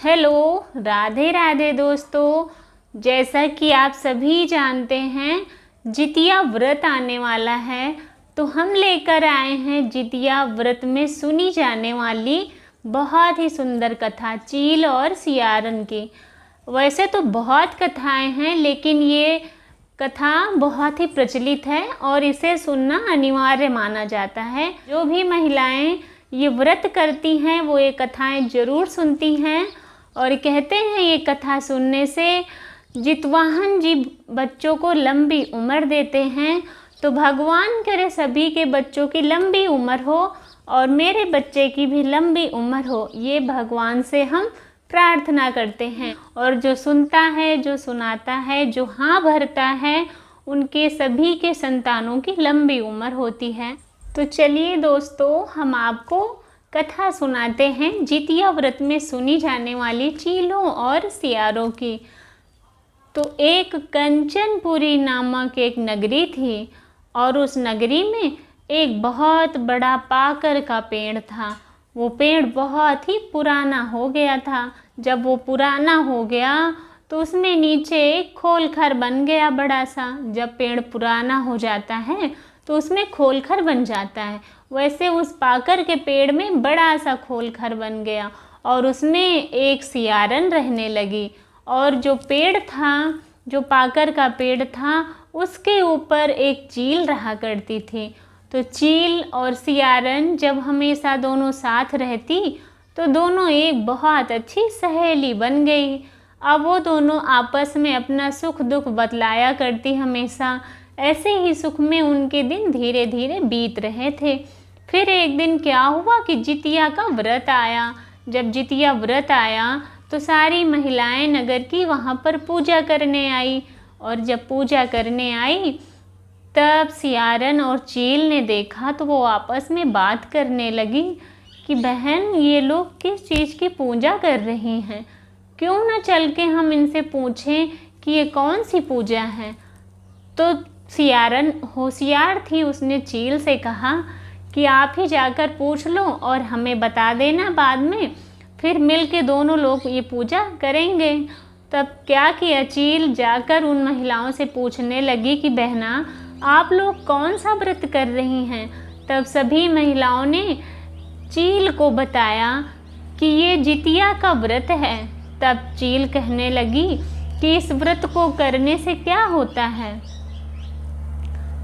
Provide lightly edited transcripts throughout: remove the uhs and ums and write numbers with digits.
Hello, Radhe Radhe दोस्तों। जैसा कि आप सभी जानते हैं, जितिया व्रत आने वाला है, तो हम लेकर आए हैं जितिया व्रत में सुनी जाने वाली बहुत ही सुंदर कथा चील और सियारन की। वैसे तो बहुत कथाएं हैं, लेकिन ये कथा बहुत ही प्रचलित है और इसे सुनना अनिवार्य माना जाता है। जो भी महिलाएं ये व्रत करती हैं वो ये कथाएं ज़रूर सुनती हैं और कहते हैं ये कथा सुनने से जितवाहन जी बच्चों को लंबी उम्र देते हैं। तो भगवान करे सभी के बच्चों की लंबी उम्र हो और मेरे बच्चे की भी लंबी उम्र हो, ये भगवान से हम प्रार्थना करते हैं। और जो सुनता है, जो सुनाता है, जो हाँ भरता है, उनके सभी के संतानों की लंबी उम्र होती है। तो चलिए दोस्तों, हम आपको कथा सुनाते हैं जितिया व्रत में सुनी जाने वाली चीलों और सियारों की। तो एक कंचनपुरी नामक एक नगरी थी और उस नगरी में एक बहुत बड़ा पाकर का पेड़ था। वो पेड़ बहुत ही पुराना हो गया था। जब वो पुराना हो गया तो उसमें नीचे एक खोलखर बन गया बड़ा सा। जब पेड़ पुराना हो जाता है तो उसमें खोलखर बन जाता है, वैसे उस पाकर के पेड़ में बड़ा सा खोलखर बन गया और उसमें एक सियारन रहने लगी। और जो पेड़ था, जो पाकर का पेड़ था, उसके ऊपर एक चील रहा करती थी। तो चील और सियारन जब हमेशा दोनों साथ रहती तो दोनों एक बहुत अच्छी सहेली बन गई। अब वो दोनों आपस में अपना सुख दुख बतलाया करती हमेशा। ऐसे ही सुख में उनके दिन धीरे धीरे बीत रहे थे। फिर एक दिन क्या हुआ कि जितिया का व्रत आया। जब जितिया व्रत आया तो सारी महिलाएं नगर की वहाँ पर पूजा करने आई। और जब पूजा करने आई तब सियारन और चील ने देखा तो वो आपस में बात करने लगी कि बहन, ये लोग किस चीज़ की पूजा कर रही हैं, क्यों ना चल के हम इनसे पूछें कि ये कौन सी पूजा है। तो सियारन होशियार थी, उसने चील से कहा कि आप ही जाकर पूछ लो और हमें बता देना बाद में, फिर मिल के दोनों लोग ये पूजा करेंगे। तब क्या किया, चील जाकर उन महिलाओं से पूछने लगी कि बहना, आप लोग कौन सा व्रत कर रही हैं। तब सभी महिलाओं ने चील को बताया कि ये जितिया का व्रत है। तब चील कहने लगी कि इस व्रत को करने से क्या होता है।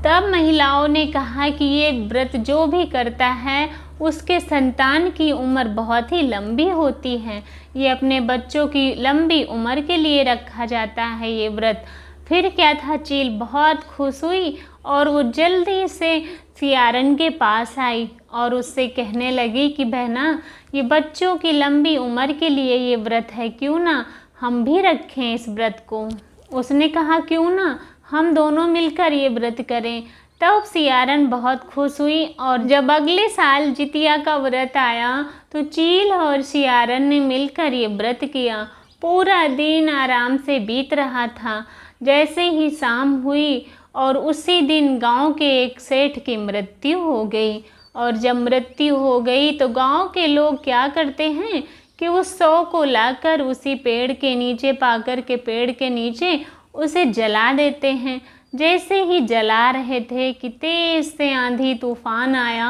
तब महिलाओं ने कहा कि ये व्रत जो भी करता है उसके संतान की उम्र बहुत ही लंबी होती है। ये अपने बच्चों की लंबी उम्र के लिए रखा जाता है ये व्रत। फिर क्या था, चील बहुत खुश हुई और वो जल्दी से सियारन के पास आई और उससे कहने लगी कि बहना, ये बच्चों की लंबी उम्र के लिए ये व्रत है, क्यों ना हम भी रखें इस व्रत को। उसने कहा क्यों ना हम दोनों मिलकर ये व्रत करें। तब सियारन बहुत खुश हुई और जब अगले साल जितिया का व्रत आया तो चील और सियारन ने मिलकर ये व्रत किया। पूरा दिन आराम से बीत रहा था। जैसे ही शाम हुई और उसी दिन गांव के एक सेठ की मृत्यु हो गई। और जब मृत्यु हो गई तो गांव के लोग क्या करते हैं कि उस शव को लाकर उसी पेड़ के नीचे, पाकर के पेड़ के नीचे उसे जला देते हैं। जैसे ही जला रहे थे कि तेज से आंधी तूफान आया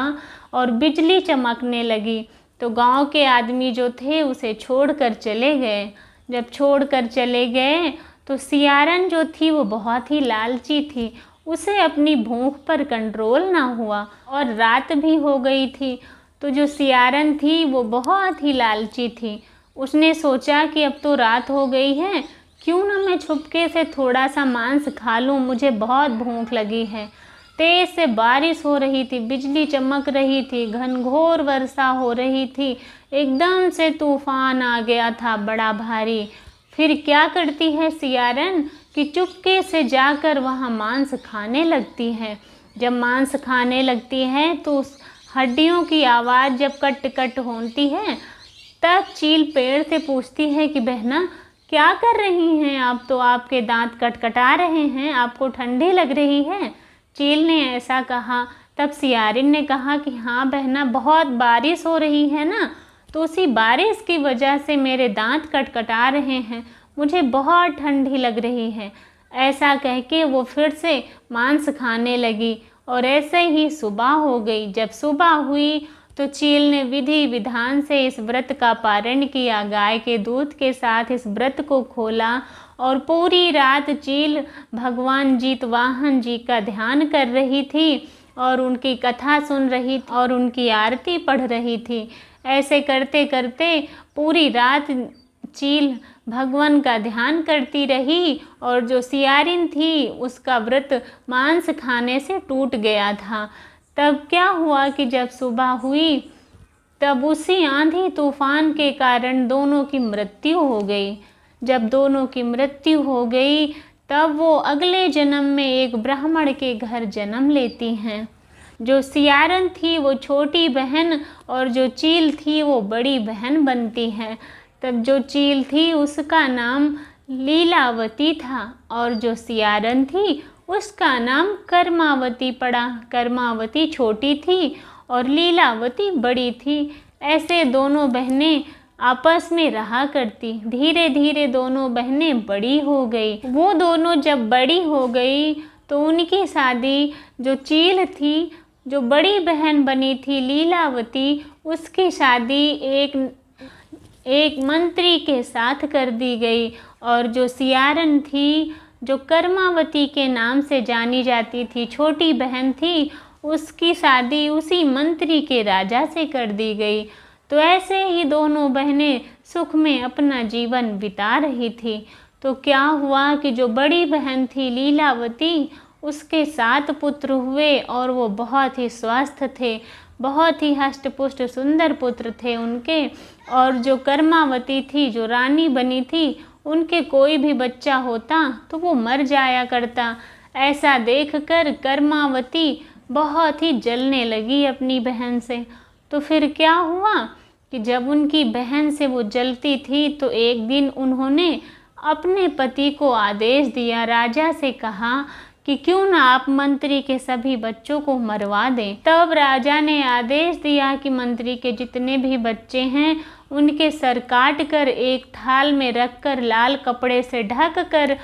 और बिजली चमकने लगी। तो गांव के आदमी जो थे उसे छोड़कर चले गए। जब छोड़कर चले गए तो सियारन जो थी वो बहुत ही लालची थी। उसे अपनी भूख पर कंट्रोल ना हुआ और रात भी हो गई थी। तो जो सियारन थी वो बहुत ही लालची थी। उसने सोचा कि अब तो रात हो गई है, क्यों ना मैं छुपके से थोड़ा सा मांस खा लूँ, मुझे बहुत भूख लगी है। तेज से बारिश हो रही थी, बिजली चमक रही थी, घनघोर वर्षा हो रही थी, एकदम से तूफान आ गया था बड़ा भारी। फिर क्या करती है सियारन कि चुपके से जाकर वहाँ मांस खाने लगती है। जब मांस खाने लगती है तो उस हड्डियों की आवाज़ जब कट कट होती है तब चील पेड़ से पूछती है कि बहना, क्या कर रही हैं आप, तो आपके दांत कटकटा रहे हैं, आपको ठंडी लग रही है। चील ने ऐसा कहा। तब सियारिन ने कहा कि हाँ बहना, बहुत बारिश हो रही है ना, तो उसी बारिश की वजह से मेरे दांत कटकटा रहे हैं, मुझे बहुत ठंडी लग रही है। ऐसा कह के वो फिर से मांस खाने लगी और ऐसे ही सुबह हो गई। जब सुबह हुई तो चील ने विधि विधान से इस व्रत का पारण किया। गाय के दूध के साथ इस व्रत को खोला और पूरी रात चील भगवान जितवाहन जी का ध्यान कर रही थी और उनकी कथा सुन रही थी और उनकी आरती पढ़ रही थी। ऐसे करते करते पूरी रात चील भगवान का ध्यान करती रही और जो सियारिन थी उसका व्रत मांस खाने से टूट गया था। तब क्या हुआ कि जब सुबह हुई तब उसी आंधी तूफान के कारण दोनों की मृत्यु हो गई। जब दोनों की मृत्यु हो गई तब वो अगले जन्म में एक ब्राह्मण के घर जन्म लेती हैं। जो सियारन थी वो छोटी बहन और जो चील थी वो बड़ी बहन बनती है। तब जो चील थी उसका नाम लीलावती था और जो सियारन थी उसका नाम कर्मावती पड़ा। कर्मावती छोटी थी और लीलावती बड़ी थी। ऐसे दोनों बहनें आपस में रहा करती। धीरे धीरे दोनों बहनें बड़ी हो गई। वो दोनों जब बड़ी हो गई तो उनकी शादी जो चील थी, जो बड़ी बहन बनी थी लीलावती, उसकी शादी एक मंत्री के साथ कर दी गई। और जो सियारन थी, जो कर्मावती के नाम से जानी जाती थी, छोटी बहन थी, उसकी शादी उसी मंत्री के राजा से कर दी गई। तो ऐसे ही दोनों बहनें सुख में अपना जीवन बिता रही थी। तो क्या हुआ कि जो बड़ी बहन थी लीलावती, उसके 7 पुत्र हुए और वो बहुत ही स्वस्थ थे, बहुत ही हष्ट-पुष्ट सुंदर पुत्र थे उनके। और जो कर्मावती थी, जो रानी बनी थी, उनके कोई भी बच्चा होता तो वो मर जाया करता। ऐसा देखकर कर्मावती बहुत ही जलने लगी अपनी बहन से। तो फिर क्या हुआ कि जब उनकी बहन से वो जलती थी तो एक दिन उन्होंने अपने पति को आदेश दिया, राजा से कहा कि क्यों ना आप मंत्री के सभी बच्चों को मरवा दें। तब राजा ने आदेश दिया कि मंत्री के जितने भी बच्चे हैं उनके सर काट कर एक थाल में रखकर लाल कपड़े से ढक कर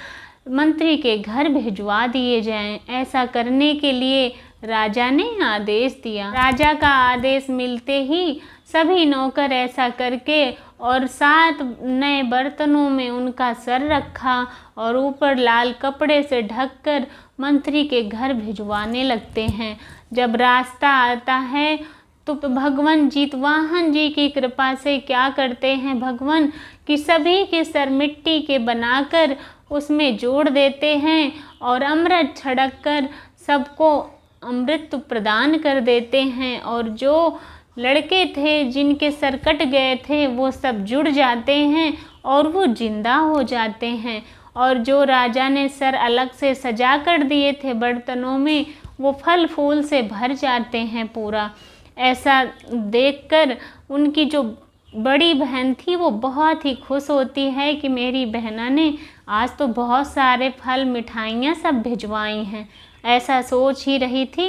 मंत्री के घर भिजवा दिए जाएं। ऐसा करने के लिए राजा ने आदेश दिया। राजा का आदेश मिलते ही सभी नौकर ऐसा करके और 7 नए बर्तनों में उनका सर रखा और ऊपर लाल कपड़े से ढककर मंत्री के घर भिजवाने लगते हैं। जब रास्ता आता है तो भगवान जितवाहन जी की कृपा से क्या करते हैं भगवान कि सभी के सर मिट्टी के बनाकर उसमें जोड़ देते हैं और अमृत छिड़क कर सबको अमृत प्रदान कर देते हैं। और जो लड़के थे जिनके सर कट गए थे वो सब जुड़ जाते हैं और वो जिंदा हो जाते हैं। और जो राजा ने सर अलग से सजा कर दिए थे बर्तनों में, वो फल फूल से भर जाते हैं पूरा। ऐसा देखकर उनकी जो बड़ी बहन थी वो बहुत ही खुश होती है कि मेरी बहना ने आज तो बहुत सारे फल मिठाइयाँ सब भिजवाई हैं। ऐसा सोच ही रही थी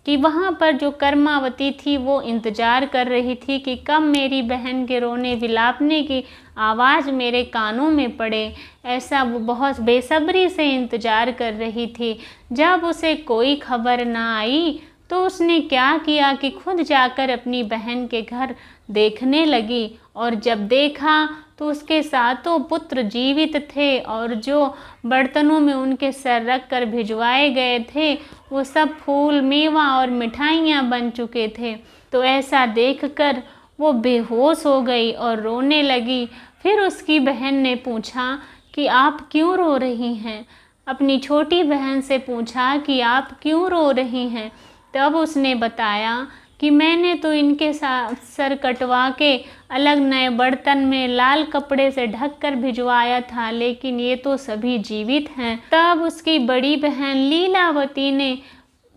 कि वहाँ पर जो कर्मावती थी वो इंतज़ार कर रही थी कि कब मेरी बहन के रोने विलापने की आवाज़ मेरे कानों में पड़े। ऐसा वो बहुत बेसब्री से इंतज़ार कर रही थी। जब उसे कोई खबर ना आई तो उसने क्या किया कि खुद जाकर अपनी बहन के घर देखने लगी। और जब देखा तो उसके 7 पुत्र जीवित थे और जो बर्तनों में उनके सर रख कर भिजवाए गए थे वो सब फूल, मेवा और मिठाइयाँ बन चुके थे। तो ऐसा देखकर वो बेहोश हो गई और रोने लगी। फिर उसकी बहन ने पूछा कि आप क्यों रो रही हैं? अपनी छोटी बहन से पूछा कि आप क्यों रो रही हैं? तब उसने बताया कि मैंने तो इनके सर कटवा के अलग नए बर्तन में लाल कपड़े से ढककर भिजवाया था, लेकिन ये तो सभी जीवित हैं। तब उसकी बड़ी बहन लीलावती ने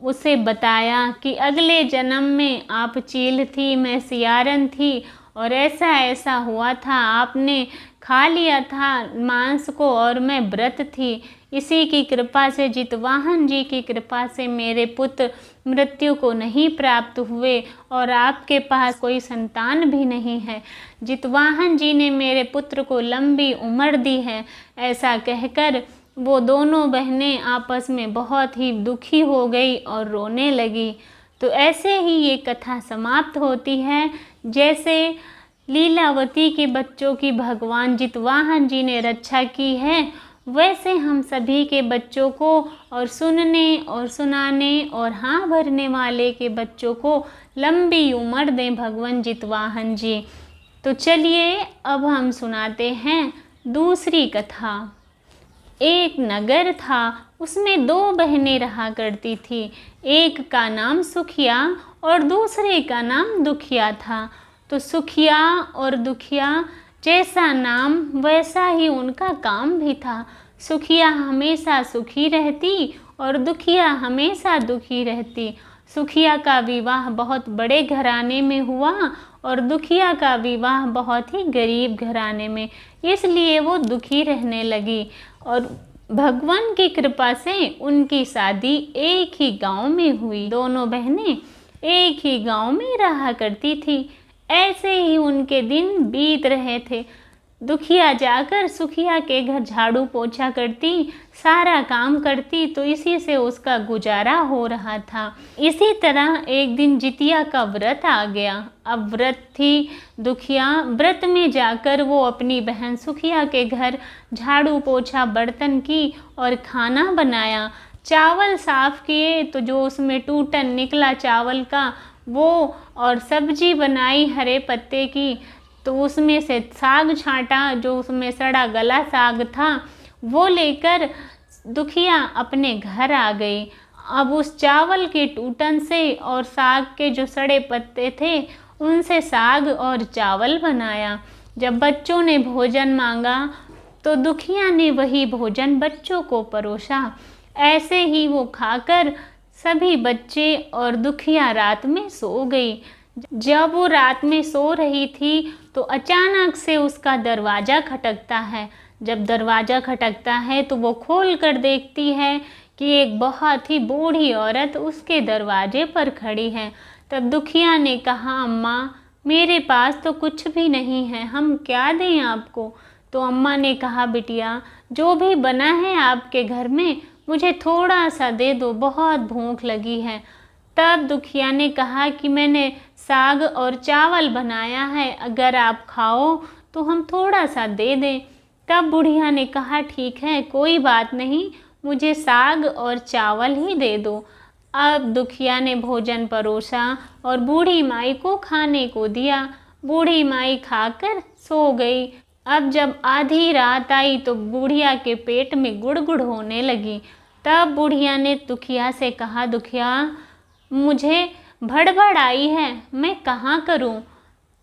उसे बताया कि अगले जन्म में आप चील थी, मैं सियारन थी और ऐसा ऐसा हुआ था, आपने खा लिया था मांस को और मैं व्रत थी, इसी की कृपा से, जितवाहन जी की कृपा से मेरे पुत्र मृत्यु को नहीं प्राप्त हुए और आपके पास कोई संतान भी नहीं है। जितवाहन जी ने मेरे पुत्र को लंबी उम्र दी है। ऐसा कहकर वो दोनों बहनें आपस में बहुत ही दुखी हो गई और रोने लगी। तो ऐसे ही ये कथा समाप्त होती है। जैसे लीलावती के बच्चों की भगवान जितवाहन जी ने रक्षा की है, वैसे हम सभी के बच्चों को और सुनने और सुनाने और हाँ भरने वाले के बच्चों को लंबी उम्र दें भगवान जितवाहन जी। तो चलिए अब हम सुनाते हैं दूसरी कथा। एक नगर था, उसमें दो बहनें रहा करती थी। एक का नाम सुखिया और दूसरे का नाम दुखिया था। तो सुखिया और दुखिया जैसा नाम वैसा ही उनका काम भी था। सुखिया हमेशा सुखी रहती और दुखिया हमेशा दुखी रहती। सुखिया का विवाह बहुत बड़े घराने में हुआ और दुखिया का विवाह बहुत ही गरीब घराने में, इसलिए वो दुखी रहने लगी। और भगवान की कृपा से उनकी शादी एक ही गांव में हुई। दोनों बहनें एक ही गांव में रहा करती थी। ऐसे ही उनके दिन बीत रहे थे। दुखिया जाकर सुखिया के घर झाड़ू पोछा करती, सारा काम करती, तो इसी से उसका गुजारा हो रहा था। इसी तरह एक दिन जितिया का व्रत आ गया। अब व्रत थी दुखिया, व्रत में जाकर वो अपनी बहन सुखिया के घर झाड़ू पोछा बर्तन की और खाना बनाया। चावल साफ किए तो जो उसमें टूटन निकला चावल का वो, और सब्जी बनाई हरे पत्ते की, तो उसमें से साग छांटा, जो उसमें सड़ा गला साग था वो लेकर दुखिया अपने घर आ गई। अब उस चावल के टूटन से और साग के जो सड़े पत्ते थे उनसे साग और चावल बनाया। जब बच्चों ने भोजन मांगा तो दुखिया ने वही भोजन बच्चों को परोसा। ऐसे ही वो खाकर सभी बच्चे और दुखिया रात में सो गई। जब वो रात में सो रही थी तो अचानक से उसका दरवाज़ा खटकता है। जब दरवाज़ा खटकता है तो वो खोल कर देखती है कि एक बहुत ही बूढ़ी औरत उसके दरवाजे पर खड़ी है। तब दुखिया ने कहा, अम्मा मेरे पास तो कुछ भी नहीं है, हम क्या दें आपको? तो अम्मा ने कहा, बिटिया जो भी बना है आपके घर में मुझे थोड़ा सा दे दो, बहुत भूख लगी है। तब दुखिया ने कहा कि मैंने साग और चावल बनाया है, अगर आप खाओ तो हम थोड़ा सा दे दें। तब बुढ़िया ने कहा, ठीक है कोई बात नहीं, मुझे साग और चावल ही दे दो। अब दुखिया ने भोजन परोसा और बूढ़ी माई को खाने को दिया। बूढ़ी माई खाकर सो गई। अब जब आधी रात आई तो बुढ़िया के पेट में गुड़गुड़ होने लगी। तब बुढ़िया ने दुखिया से कहा, दुखिया मुझे भड़बड़ आई है, मैं कहाँ करूँ?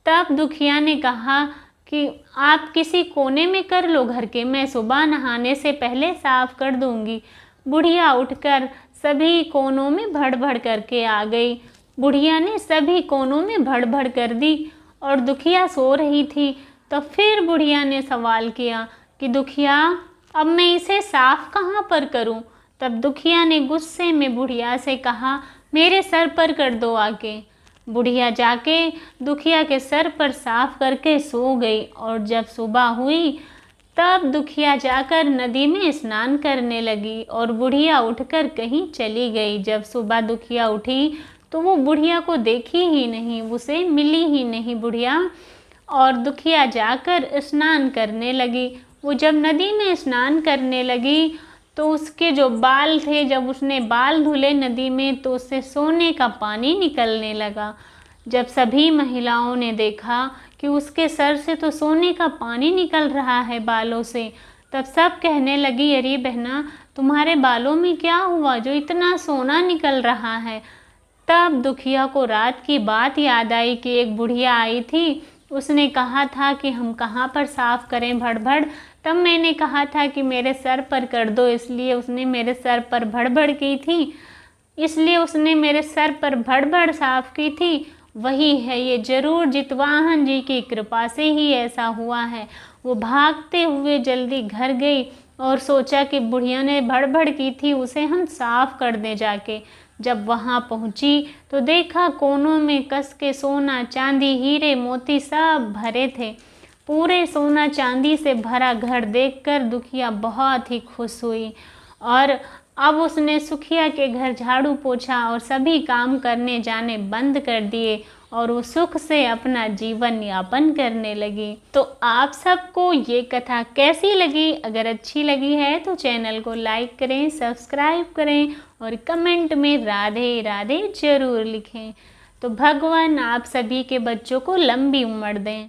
तब दुखिया ने कहा कि आप किसी कोने में कर लो घर के, मैं सुबह नहाने से पहले साफ कर दूँगी। बुढ़िया उठकर सभी कोनों में भड़बड़ करके आ गई। बुढ़िया ने सभी कोनों में भड़बड़ कर दी और दुखिया सो रही थी। तो फिर बुढ़िया ने सवाल किया कि दुखिया अब मैं इसे साफ कहाँ पर करूँ? तब दुखिया ने गुस्से में बुढ़िया से कहा, मेरे सर पर कर दो आके। बुढ़िया जाके दुखिया के सर पर साफ करके सो गई। और जब सुबह हुई तब दुखिया जाकर नदी में स्नान करने लगी और बुढ़िया उठकर कहीं चली गई। जब सुबह दुखिया उठी तो वो बुढ़िया को देखी ही नहीं, उसे मिली ही नहीं बुढ़िया। और दुखिया जाकर स्नान करने लगी। वो जब नदी में स्नान करने लगी तो उसके जो बाल थे, जब उसने बाल धुले नदी में तो उससे सोने का पानी निकलने लगा। जब सभी महिलाओं ने देखा कि उसके सर से तो सोने का पानी निकल रहा है बालों से, तब सब कहने लगी, अरे बहना तुम्हारे बालों में क्या हुआ जो इतना सोना निकल रहा है? तब दुखिया को रात की बात याद आई कि एक बुढ़िया आई थी, उसने कहा था कि हम कहाँ पर साफ़ करें भड़बड़। तब मैंने कहा था कि मेरे सर पर कर दो, इसलिए उसने मेरे सर पर भड़बड़ की थी, इसलिए उसने मेरे सर पर भड़बड़ साफ़ की थी। वही है ये, जरूर जितवाहन जी की कृपा से ही ऐसा हुआ है। वो भागते हुए जल्दी घर गई और सोचा कि बुढ़िया ने भड़बड़ की थी उसे हम साफ कर दें जाके। जब वहाँ पहुँची तो देखा कोनों में कस के सोना चांदी हीरे मोती सब भरे थे। पूरे सोना चांदी से भरा घर देखकर दुखिया बहुत ही खुश हुई और अब उसने सुखिया के घर झाड़ू पोछा और सभी काम करने जाने बंद कर दिए और वो सुख से अपना जीवन यापन करने लगी। तो आप सबको ये कथा कैसी लगी? अगर अच्छी लगी है तो चैनल को लाइक करें, सब्सक्राइब करें और कमेंट में राधे राधे जरूर लिखें। तो भगवान आप सभी के बच्चों को लंबी उम्र दें।